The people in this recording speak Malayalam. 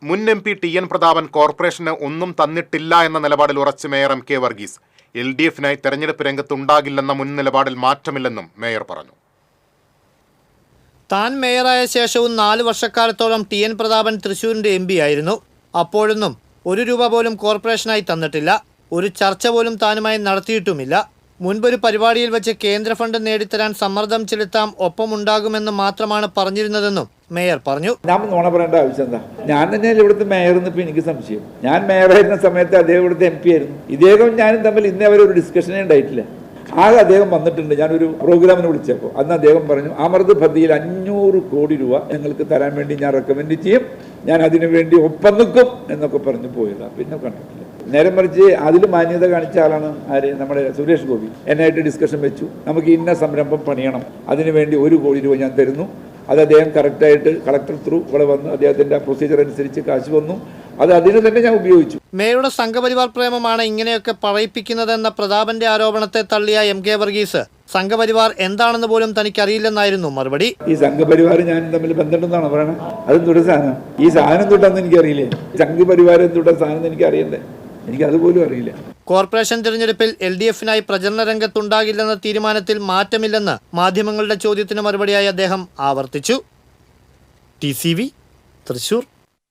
മുൻ MP TN പ്രതാപൻ കോർപ്പറേഷന് ഒന്നും തന്നിട്ടില്ല എന്ന നിലപാടിൽ ഉറച്ച് മേയർ MK വർഗീസ്. LDF-നായി തെരഞ്ഞെടുപ്പ് രംഗത്തുണ്ടാകില്ലെന്ന മുൻ നിലപാടിൽ മാറ്റമില്ലെന്നും മേയർ പറഞ്ഞു. താൻ മേയറായ ശേഷവും 4 വർഷക്കാലത്തോളം TN പ്രതാപൻ തൃശ്ശൂരിന്റെ MP ആയിരുന്നു. അപ്പോഴൊന്നും ₹1 പോലും കോർപ്പറേഷനായി തന്നിട്ടില്ല. ഒരു ചർച്ച പോലും താനുമായി നടത്തിയിട്ടുമില്ല. മുൻപൊരു പരിപാടിയിൽ വെച്ച് കേന്ദ്ര ഫണ്ട് നേടിത്തരാൻ സമ്മർദ്ദം ചെലുത്താം, ഒപ്പമുണ്ടാകുമെന്ന് മാത്രമാണ് പറഞ്ഞിരുന്നതെന്നും മേയർ പറഞ്ഞു. ഞാൻ നോണ പറയേണ്ട ആവശ്യം എന്താ? ഞാൻ തന്നെയല്ലേ ഇവിടുത്തെ മേയർ എന്ന് ഇപ്പം എനിക്ക് സംശയം. ഞാൻ മേയറായിരുന്ന സമയത്ത് അദ്ദേഹം ഇവിടുത്തെ MP ആയിരുന്നു. ഇദ്ദേഹം ഞാനും തമ്മിൽ ഇന്നേ വരെ ഒരു ഡിസ്കഷനേ ഉണ്ടായിട്ടില്ല. ആകെ അദ്ദേഹം വന്നിട്ടുണ്ട്. ഞാനൊരു പ്രോഗ്രാമിന് വിളിച്ചപ്പോൾ അന്ന് അദ്ദേഹം പറഞ്ഞു, അമൃത് പദ്ധതിയിൽ 500 കോടി രൂപ ഞങ്ങൾക്ക് തരാൻ വേണ്ടി ഞാൻ റെക്കമെൻഡ് ചെയ്യും, ഞാൻ അതിനു വേണ്ടി ഒപ്പം നിൽക്കും എന്നൊക്കെ പറഞ്ഞു പോയതാണ്. പിന്നെ കണ്ടിട്ടില്ല. നേരെ മറിച്ച് അതിൽ മാന്യത കാണിച്ച ആളാണ് ആര്? നമ്മുടെ സുരേഷ് ഗോപി. എന്നായിട്ട് ഡിസ്കഷൻ വെച്ചു, നമുക്ക് ഇന്ന സംരംഭം പണിയണം, അതിനുവേണ്ടി 1 കോടി രൂപ ഞാൻ തരുന്നു. അത് അദ്ദേഹം കറക്റ്റായിട്ട് കളക്ടർ ത്രൂ ഇവിടെ വന്ന് അദ്ദേഹത്തിൻ്റെ പ്രൊസീജിയർ അനുസരിച്ച് കാശ് വന്നു. അത് അതിന് തന്നെ ഞാൻ ഉപയോഗിച്ചു. മേയറുടെ സംഘപരിവാർ പ്രേമമാണ് ഇങ്ങനെയൊക്കെ പറയിപ്പിക്കുന്നതെന്ന പ്രതാപന്റെ ആരോപണത്തെ തള്ളിയ MK വർഗീസ് സംഘപരിവാർ എന്താണെന്ന് പോലും തനിക്കറിയില്ലെന്നായിരുന്നു മറുപടി. ഈ സംഘപരിവാർ ഞാൻ തമ്മിൽ ബന്ധമുണ്ടെന്നാണ് പറയണത്. അതും തൊട്ട് സാധനം, ഈ സാധനം തൊട്ടാന്ന് എനിക്കറിയില്ലേ. സംഘപരിവാരം തൊട്ട സാധനം എനിക്ക് അറിയണ്ടേ? എനിക്ക് അതുപോലും അറിയില്ല. കോർപ്പറേഷൻ തിരഞ്ഞെടുപ്പിൽ LDF-നായി പ്രചരണ രംഗത്തുണ്ടാകില്ലെന്ന തീരുമാനത്തിൽ മാറ്റമില്ലെന്ന് മാധ്യമങ്ങളുടെ ചോദ്യത്തിന് മറുപടിയായി അദ്ദേഹം ആവർത്തിച്ചു. TCV തൃശൂർ.